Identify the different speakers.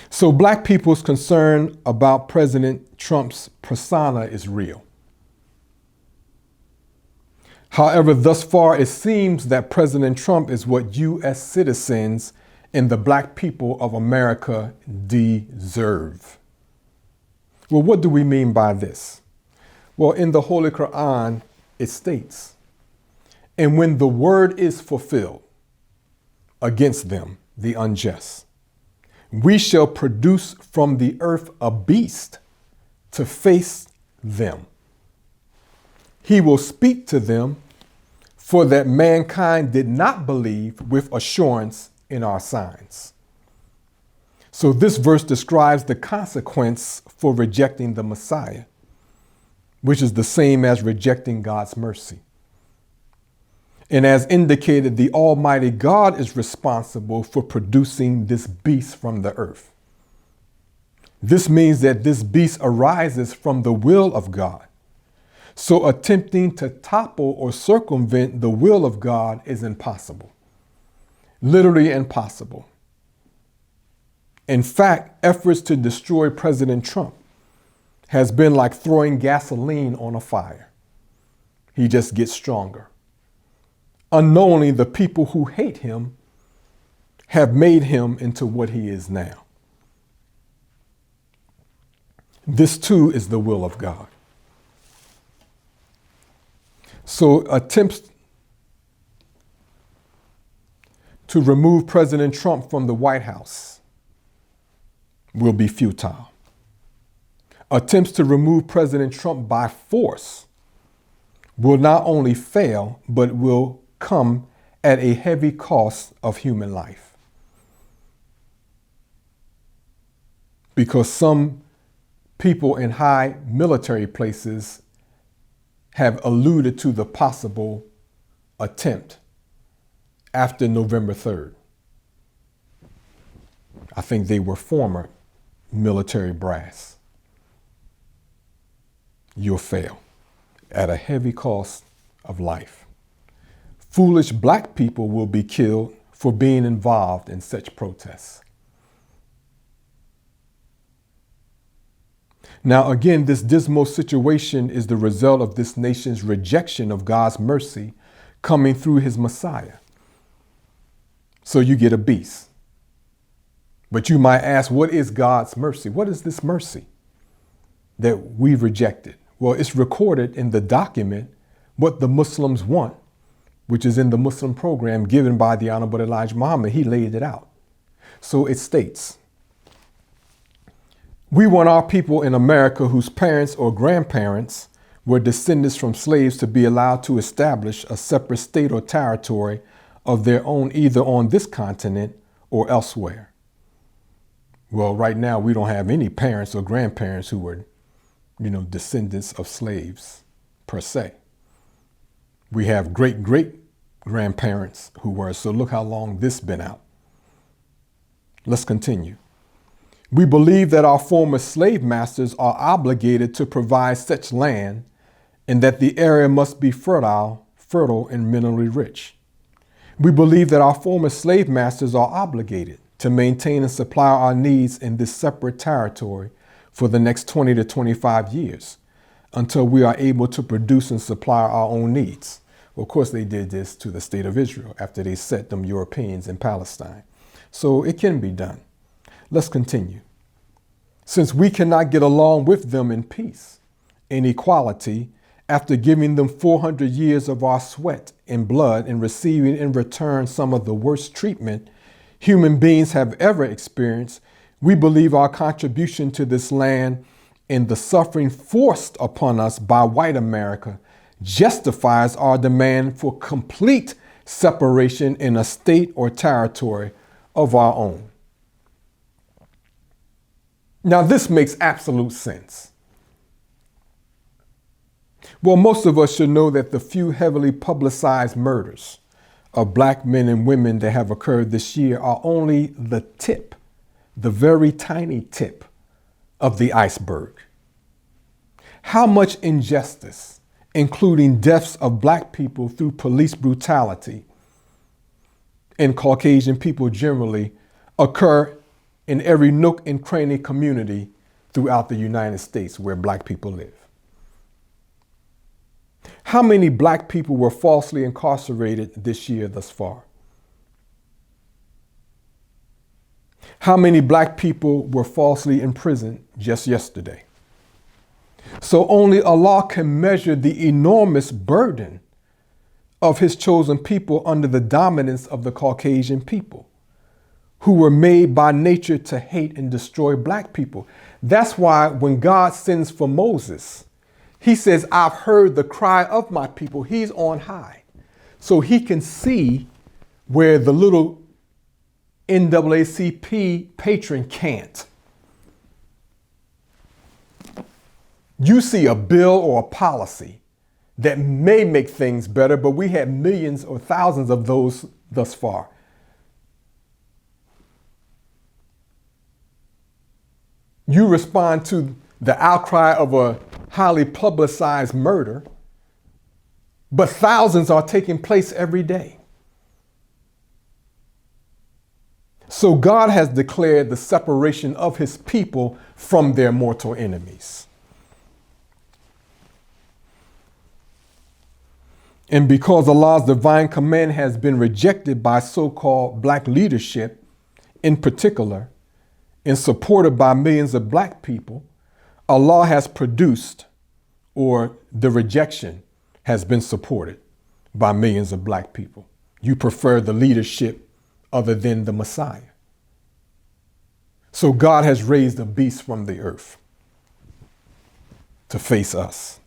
Speaker 1: So Black people's concern about President Trump's persona is real. However, thus far, it seems that President Trump is what U.S. citizens and the Black people of America deserve. Well, what do we mean by this? Well, in the Holy Quran, it states, "And when the word is fulfilled against them, the unjust, we shall produce from the earth a beast to face them. He will speak to them, for that mankind did not believe with assurance in our signs." So this verse describes the consequence for rejecting the Messiah, which is the same as rejecting God's mercy. And as indicated, the Almighty God is responsible for producing this beast from the earth. This means that this beast arises from the will of God. So attempting to topple or circumvent the will of God is impossible. Literally impossible. In fact, efforts to destroy President Trump has been like throwing gasoline on a fire. He just gets stronger. Unknowingly, the people who hate him have made him into what he is now. This too is the will of God. So attempts to remove President Trump from the White House will be futile. Attempts to remove President Trump by force will not only fail, but will come at a heavy cost of human life. Because some people in high military places have alluded to the possible attempt after November 3rd. I think they were former military brass. You'll fail at a heavy cost of life. Foolish Black people will be killed for being involved in such protests. Now, again, this dismal situation is the result of this nation's rejection of God's mercy coming through his Messiah. So you get a beast. But you might ask, what is God's mercy? What is this mercy that we've rejected? Well, it's recorded in the document what the Muslims want, which is in the Muslim program given by the Honorable Elijah Muhammad. He laid it out. So it states, "We want our people in America whose parents or grandparents were descendants from slaves to be allowed to establish a separate state or territory of their own, either on this continent or elsewhere." Well, right now, we don't have any parents or grandparents who were, descendants of slaves per se. We have great-great-grandparents who were. So look how long this has been out. Let's continue. "We believe that our former slave masters are obligated to provide such land and that the area must be fertile and minerally rich. We believe that our former slave masters are obligated to maintain and supply our needs in this separate territory for the next 20 to 25 years until we are able to produce and supply our own needs." Well, of course, they did this to the state of Israel after they set them Europeans in Palestine. So it can be done. Let's continue. "Since we cannot get along with them in peace and equality, after giving them 400 years of our sweat and blood and receiving in return some of the worst treatment human beings have ever experienced, we believe our contribution to this land and the suffering forced upon us by white America justifies our demand for complete separation in a state or territory of our own." Now, this makes absolute sense. Well, most of us should know that the few heavily publicized murders of Black men and women that have occurred this year are only the tip, the very tiny tip of the iceberg. How much injustice, including deaths of Black people through police brutality and Caucasian people generally, occur in every nook and cranny community throughout the United States where black people live. How many black people were falsely incarcerated this year thus far? How many black people were falsely imprisoned just yesterday? So only Allah can measure the enormous burden of his chosen people under the dominance of the Caucasian people, who were made by nature to hate and destroy black people. That's why when God sends for Moses, he says, I've heard the cry of my people. He's on high. So he can see where the little NAACP patron can't. You see a bill or a policy that may make things better, but we had millions or thousands of those thus far. You respond to the outcry of a highly publicized murder, but thousands are taking place every day. So God has declared the separation of his people from their mortal enemies. And because Allah's divine command has been rejected by so-called black leadership in particular, and supported by millions of black people, Allah has produced, or the rejection has been supported by millions of black people. You prefer the leadership other than the Messiah. So God has raised a beast from the earth to face us.